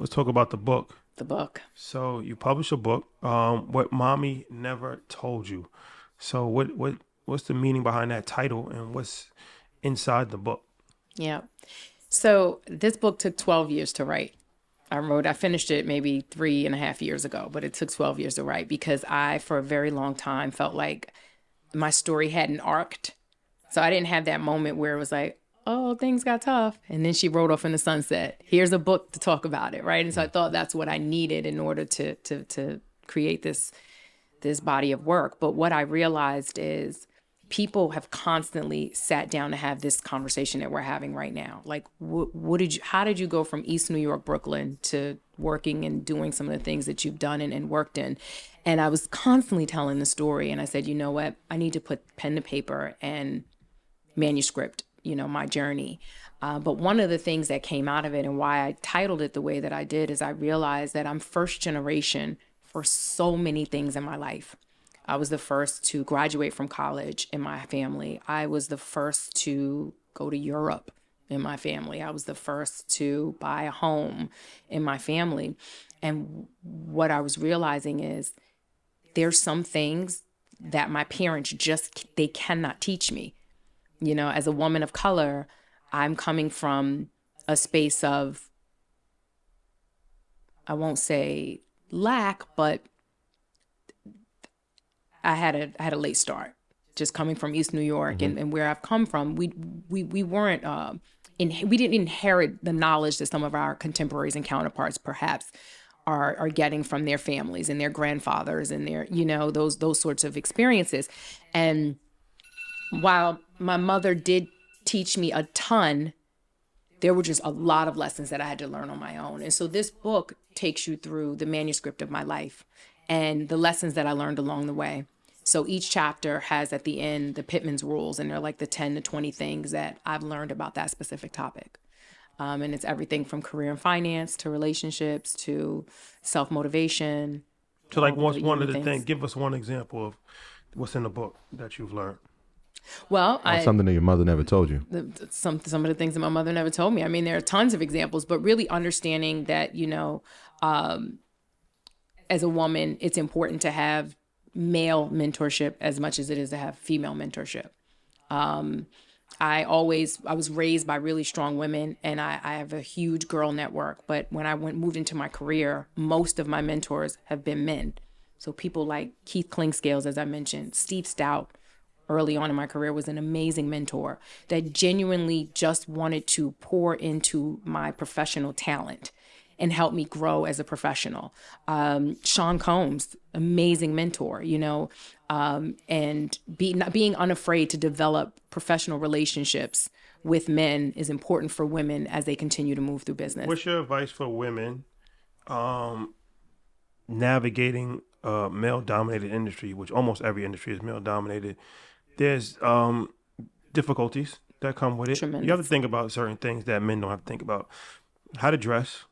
let's talk about the book. The book. So you publish a book, What Mommy Never Told You. So what's the meaning behind that title and what's inside the book? Yeah. So this book took 12 years to write. I finished it maybe 3.5 years ago, but it took 12 years to write because I, for a very long time, felt like my story hadn't arced. So I didn't have that moment where it was like, oh, things got tough. And then she rode off in the sunset. Here's a book to talk about it, right? And so I thought that's what I needed in order to create this body of work. But what I realized is people have constantly sat down to have this conversation that we're having right now. Like, how did you go from East New York, Brooklyn to working and doing some of the things that you've done and worked in? And I was constantly telling the story. And I said, you know what? I need to put pen to paper and manuscript, my journey. But one of the things that came out of it and why I titled it the way that I did is I realized that I'm first generation for so many things in my life. I was the first to graduate from college in my family. I was the first to go to Europe in my family. I was the first to buy a home in my family. And what I was realizing is there's some things that my parents they cannot teach me. As a woman of color, I'm coming from a space of, I won't say lack, but I had a late start. Just coming from East New York and where I've come from, we weren't we didn't inherit the knowledge that some of our contemporaries and counterparts perhaps are getting from their families and their grandfathers and their those sorts of experiences. And while my mother did teach me a ton, there were just a lot of lessons that I had to learn on my own. And so this book takes you through the manuscript of my life and the lessons that I learned along the way. So each chapter has at the end the Pittman's rules, and they're like the 10 to 20 things that I've learned about that specific topic. And it's everything from career and finance to relationships to self-motivation. So like one of the things, give us one example of what's in the book that you've learned. Well, something that your mother never told you. Some of the things that my mother never told me. I mean, there are tons of examples, but really understanding that, as a woman, it's important to have male mentorship as much as it is to have female mentorship. I was raised by really strong women, and I have a huge girl network. But when I moved into my career, most of my mentors have been men. So people like Keith Klingscales, as I mentioned, Steve Stout, early on in my career, was an amazing mentor that genuinely just wanted to pour into my professional talent and help me grow as a professional. Sean Combs, amazing mentor, and being unafraid to develop professional relationships with men is important for women as they continue to move through business. What's your advice for women navigating a male-dominated industry, which almost every industry is male-dominated? There's difficulties that come with it. Tremendous. You have to think about certain things that men don't have to think about. How to dress,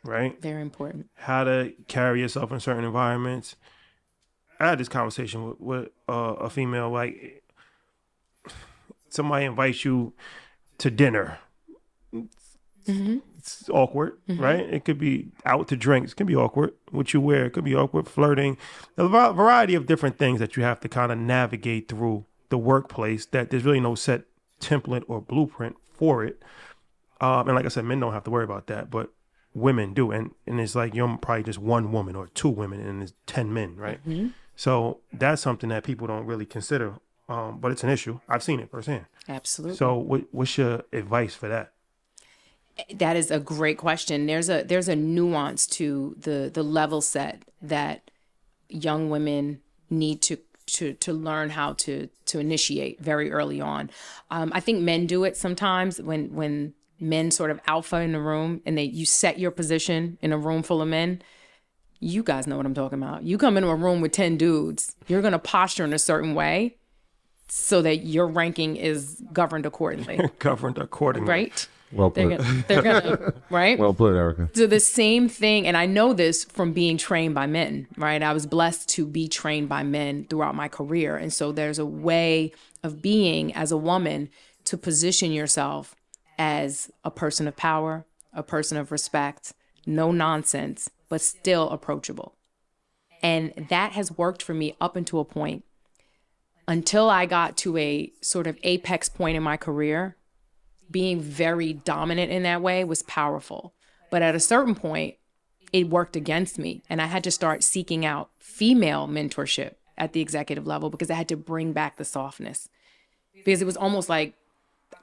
right? Very important. How to carry yourself in certain environments. I had this conversation with a female, like, somebody invites you to dinner. It's awkward, right? It could be out to drinks. It can be awkward. What you wear, it could be awkward. Flirting. A variety of different things that you have to kind of navigate through the workplace, that there's really no set template or blueprint for it. And like I said, men don't have to worry about that, but women do. And it's like you're probably just one woman or two women and there's 10 men, right? So that's something that people don't really consider, but it's an issue. I've seen it firsthand. Absolutely. So what's your advice for that? That is a great question. There's a nuance to the level set that young women need to learn how to initiate very early on. I think men do it sometimes when men sort of alpha in the room and you set your position in a room full of men. You guys know what I'm talking about. You come into a room with 10 dudes, you're going to posture in a certain way so that your ranking is governed accordingly. Governed accordingly. Right? Well put. They're gonna, right? Well put, Ericka. So the same thing, and I know this from being trained by men, right? I was blessed to be trained by men throughout my career. And so there's a way of being as a woman to position yourself as a person of power, a person of respect, no nonsense, but still approachable. And that has worked for me up until a point. Until I got to a sort of apex point in my career, being very dominant in that way was powerful. But at a certain point, it worked against me. And I had to start seeking out female mentorship at the executive level because I had to bring back the softness. Because it was almost like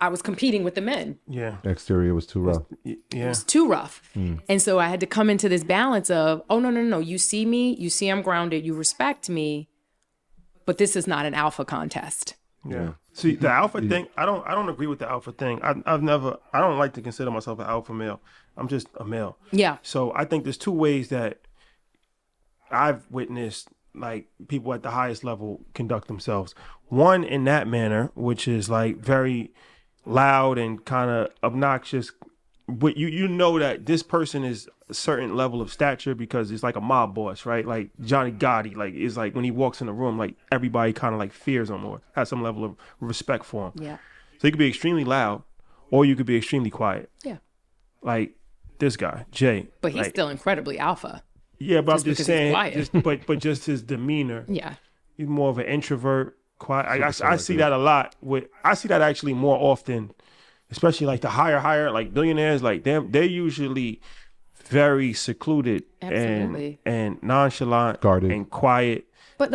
I was competing with the men. Yeah. Exterior was too rough. It was too rough. And so I had to come into this balance of, oh, no. You see me, you see I'm grounded, you respect me, but this is not an alpha contest. Yeah. See, the alpha thing, I don't agree with the alpha thing. I don't like to consider myself an alpha male. I'm just a male. Yeah. So I think there's two ways that I've witnessed like people at the highest level conduct themselves. One in that manner, which is like very loud and kind of obnoxious, but you know that this person is a certain level of stature because it's like a mob boss, right? Like Johnny Gotti, like it's like when he walks in the room, like everybody kind of like fears him or has some level of respect for him. Yeah. So you could be extremely loud or you could be extremely quiet. Yeah. Like this guy, Jay. But he's like, still incredibly alpha. yeah, but I'm just because he's saying, quiet. but just his demeanor. Yeah. He's more of an introvert, quiet. I see that a lot. I see that actually more often, especially like the higher, like billionaires. Like they're usually very secluded Absolutely. and nonchalant, Guarded. and quiet. But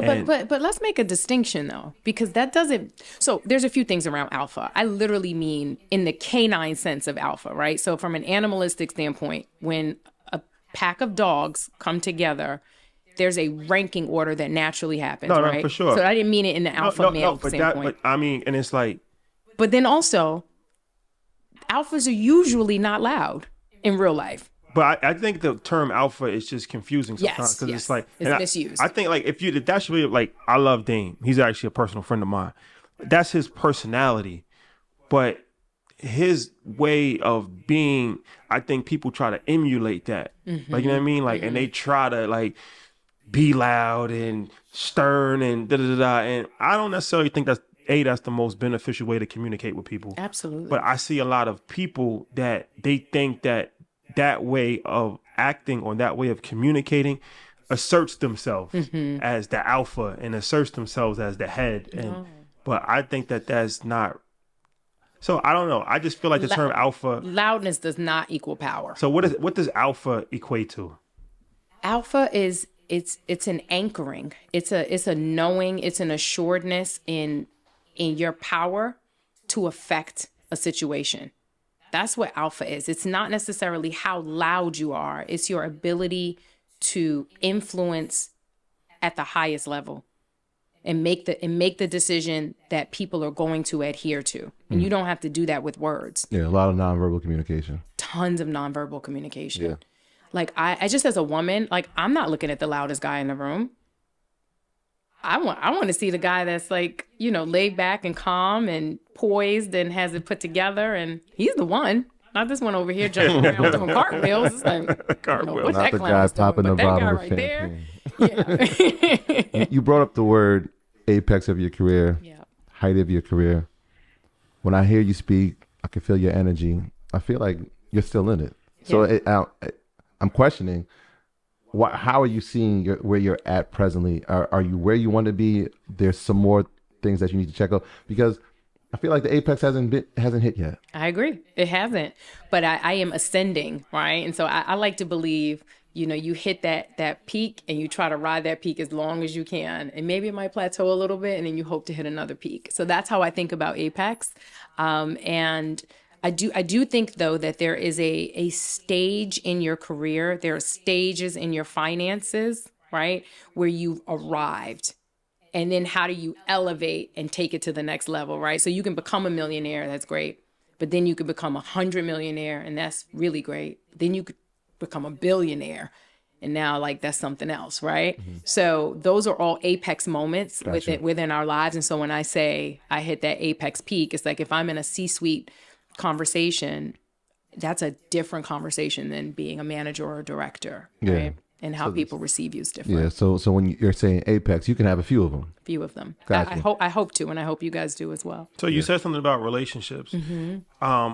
let's make a distinction though, because that doesn't. So there's a few things around alpha. I literally mean in the canine sense of alpha, right? So from an animalistic standpoint, when a pack of dogs come together, there's a ranking order that naturally happens, No, right? for sure. So I didn't mean it in the alpha male standpoint. But I mean, and it's like, But then also, alphas are usually not loud in real life. but I think the term alpha is just confusing sometimes Yes, because yes. it's like It's and misused. I think like if that's really like I love Dame. He's actually a personal friend of mine. That's his personality, but his way of being, I think people try to emulate that. Mm-hmm. Like you know what I mean? Like and they try to like be loud and stern and da da da da. And I don't necessarily think that's the most beneficial way to communicate with people. Absolutely. But I see a lot of people that they think that way of acting or that way of communicating asserts themselves as the alpha and asserts themselves as the head. And but I think that's not. So I don't know. I just feel like the term alpha. Loudness does not equal power. So what does alpha equate to? Alpha is it's an anchoring. It's a knowing. It's an assuredness in your power to affect a situation. That's what alpha is. It's not necessarily how loud you are. It's your ability to influence at the highest level and make the decision that people are going to adhere to. And you don't have to do that with words. Yeah, a lot of nonverbal communication. Tons of nonverbal communication. Yeah. Like I just as a woman, like I'm not looking at the loudest guy in the room. I want to see the guy that's like, laid back and calm and poised and has it put together, and he's the one. Not this one over here jumping around doing cartwheels. It's like, Cartwheels. what Not that the clown guy was doing, popping but the that bottle guy of right champagne. there. Yeah. You brought up the word apex of your career, Yeah. height of your career. When I hear you speak, I can feel your energy. I feel like you're still in it. So I'm questioning, how are you seeing where you're at presently? Are you where you want to be? There's some more things that you need to check out because I feel like the apex hasn't hit yet. I agree. It hasn't, but I am ascending, right? And so I like to believe, you hit that peak and you try to ride that peak as long as you can. And maybe it might plateau a little bit and then you hope to hit another peak. So that's how I think about apex. And I do think though that there is a stage in your career. There are stages in your finances, right? Where you've arrived. And then how do you elevate and take it to the next level, right? So you can become a millionaire, that's great. But then you could become 100 millionaire, and that's really great. Then you could become a billionaire, and now like that's something else, right? Mm-hmm. So those are all apex moments within our lives. And so when I say I hit that apex peak, it's like if I'm in a C-suite conversation, that's a different conversation than being a manager or a director, right? And how people receive you is different. Yeah. So when you're saying apex, you can have a few of them. Few of them. Gotcha. I hope to, and I hope you guys do as well. So you said something about relationships. Mm-hmm.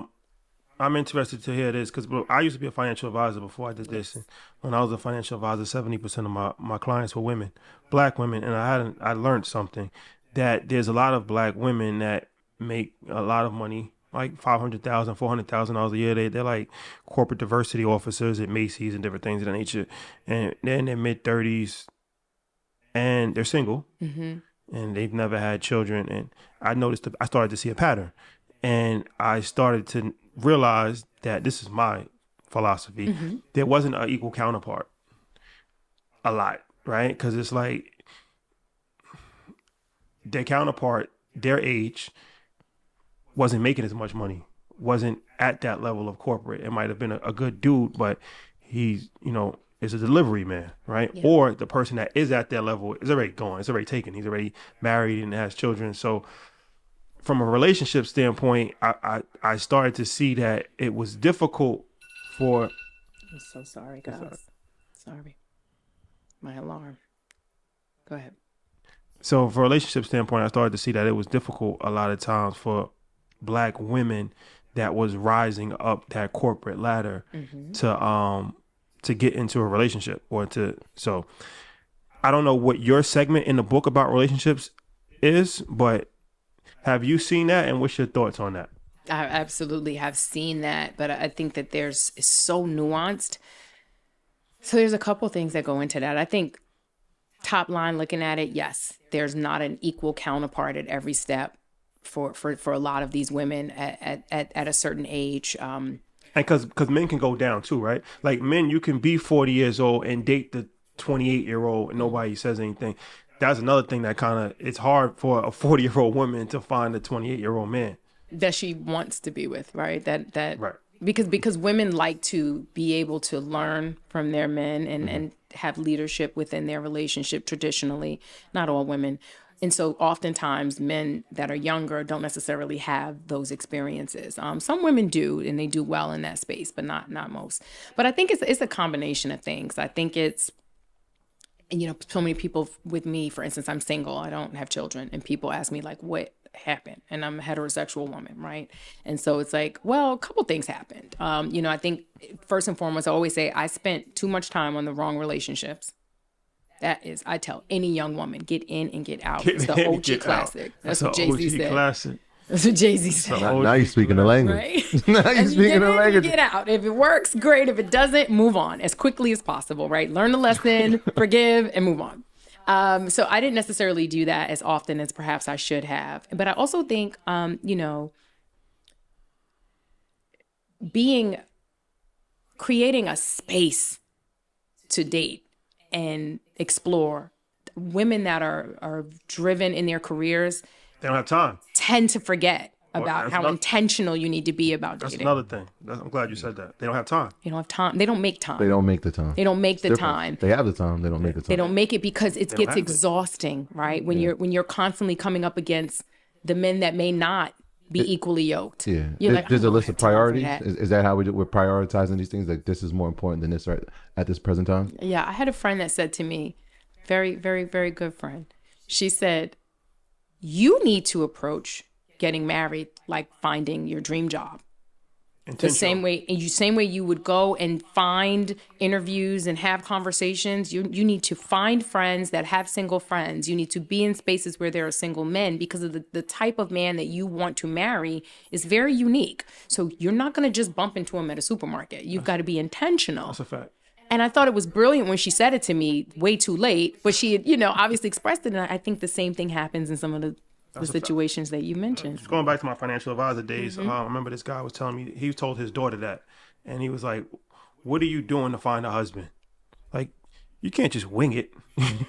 I'm interested to hear this because I used to be a financial advisor before I did this. And when I was a financial advisor, 70% of my clients were women, black women, and I learned something that there's a lot of black women that make a lot of money, like $500,000, $400,000 a year. They're like corporate diversity officers at Macy's and different things of that nature, and they're in their mid-30s, and they're single, and they've never had children. And I started to see a pattern, and I started to realize that this is my philosophy. There wasn't an equal counterpart a lot, right? Because it's like their counterpart, their age, wasn't making as much money, wasn't at that level of corporate. It might have been a good dude, but he's, is a delivery man, right? Yeah. Or the person that is at that level is already gone. It's already taken. He's already married and has children. So from a relationship standpoint, I started to see that it was difficult for... I'm so sorry, guys. Sorry. My alarm. Go ahead. So from a relationship standpoint, I started to see that it was difficult a lot of times for black women that was rising up that corporate ladder to get into a relationship so I don't know what your segment in the book about relationships is, but have you seen that, and what's your thoughts on that? I absolutely have seen that, but I think that it's so nuanced. So there's a couple things that go into that. I think top line looking at it, yes, there's not an equal counterpart at every step for a lot of these women at a certain age. And because men can go down too, right? Like men, you can be 40 years old and date the 28-year-old and nobody says anything. That's another thing that it's hard for a 40-year-old woman to find a 28-year-old man that she wants to be with, right? That right. Because women like to be able to learn from their men and have leadership within their relationship traditionally, not all women. And so oftentimes men that are younger don't necessarily have those experiences. Some women do, and they do well in that space, but not most. But I think it's a combination of things. I think it's, so many people with me, for instance, I'm single, I don't have children, and people ask me like, what happened? And I'm a heterosexual woman, right? And so it's like, well, a couple things happened. I think first and foremost, I always say I spent too much time on the wrong relationships. That is, I tell any young woman, get in and get out. It's the OG classic. That's what Jay-Z said. Classic. That's what Jay-Z said. Now you're speaking the language. Right? Now you're speaking the language. Get out. If it works, great. If it doesn't, move on as quickly as possible, right? Learn the lesson, forgive, and move on. So I didn't necessarily do that as often as perhaps I should have. But I also think, creating a space to date and explore. Women that are driven in their careers, they don't have time, tend to forget about how intentional you need to be about dating. That's another thing. I'm glad you said that. They don't have time. They don't have time. They don't make time. They don't make the time. They don't make the time. They have the time. They don't make the time. They don't make it because it gets exhausting, right? When you're constantly coming up against the men that may not be equally yoked. Yeah. There's a list of priorities. Is that how we're prioritizing these things? Like this is more important than this right at this present time? Yeah. I had a friend that said to me, very, very, very good friend. She said, you need to approach getting married like finding your dream job. The same way you would go and find interviews and have conversations. You need to find friends that have single friends. You need to be in spaces where there are single men, because of the type of man that you want to marry is very unique. So you're not going to just bump into him at a supermarket. You've got to be intentional. That's a fact. And I thought it was brilliant when she said it to me way too late, but she had, obviously expressed it. And I think the same thing happens in some of the situations that you mentioned. Just going back to my financial advisor days, I remember this guy was telling me, he told his daughter that, and he was like, what are you doing to find a husband? Like, you can't just wing it.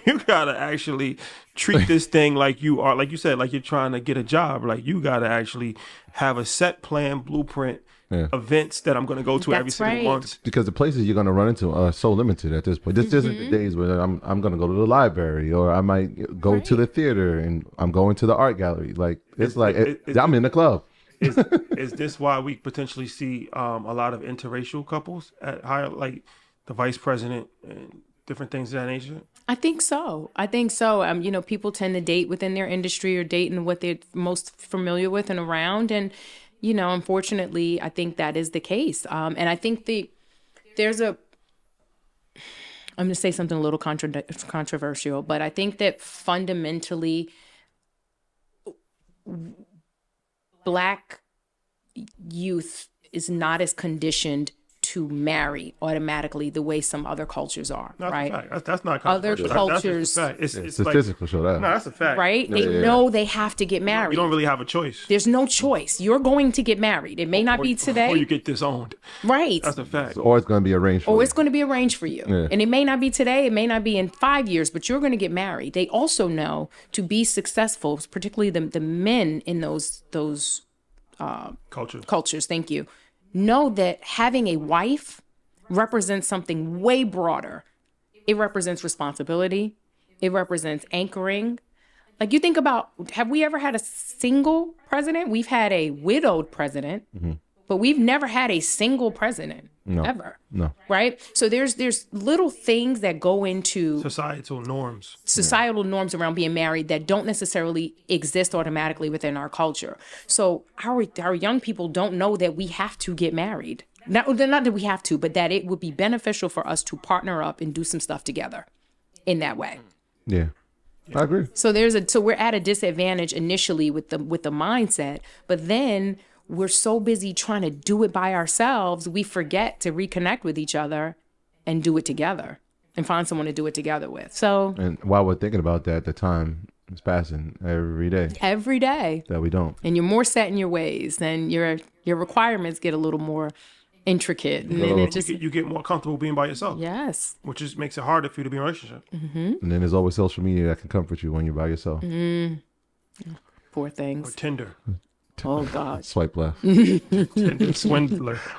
You gotta actually treat this thing like you are, like you said, like you're trying to get a job. Like you gotta actually have a set plan, blueprint, events that I'm going to go to every single month. Because the places you're going to run into are so limited at this point. This isn't the days where I'm going to go to the library, or I might go to the theater, and I'm going to the art gallery. Like I'm in the club. Is this why we potentially see a lot of interracial couples at higher, like the vice president and different things of that nature? I think so. People tend to date within their industry or date in what they're most familiar with and around. And you know, unfortunately, I think that is the case. And I think there's a, I'm going to say something a little controversial, but I think that fundamentally Black youth is not as conditioned to marry automatically the way some other cultures are, That's right? a fact. That's not Other controversial. cultures, That's just a fact. It's like, Statistical show that. no, that's a fact. right? They know they have to get married. You don't really have a choice. There's no choice. You're going to get married. It may not be today. Or you get disowned. Right. That's a fact. Or it's going to be arranged for Or you. it's going to be arranged for you. Yeah. And it may not be today. It may not be in 5 years, but you're going to get married. They also know to be successful, particularly the men in those cultures, thank you, know that having a wife represents something way broader. It represents responsibility. It represents anchoring. Like you think about, have we ever had a single president? We've had a widowed president, but we've never had a single president ever. No. Right? So there's little things that go into Societal norms. norms around being married that don't necessarily exist automatically within our culture. So our young people don't know that we have to get married. Not that we have to, but that it would be beneficial for us to partner up and do some stuff together in that way. Yeah. I agree. So we're at a disadvantage initially with the mindset, but then we're so busy trying to do it by ourselves, we forget to reconnect with each other and do it together and find someone to do it together with. So, And while we're thinking about that, the time is passing every day that we don't. and you're more set in your ways, then your requirements get a little more intricate, and then it just You get more comfortable being by yourself. yes. Which just makes it harder for you to be in a relationship. And then there's always social media that can comfort you when you're by yourself. Poor Or things. Tinder. Oh God. Swipe left. Tinder swindler.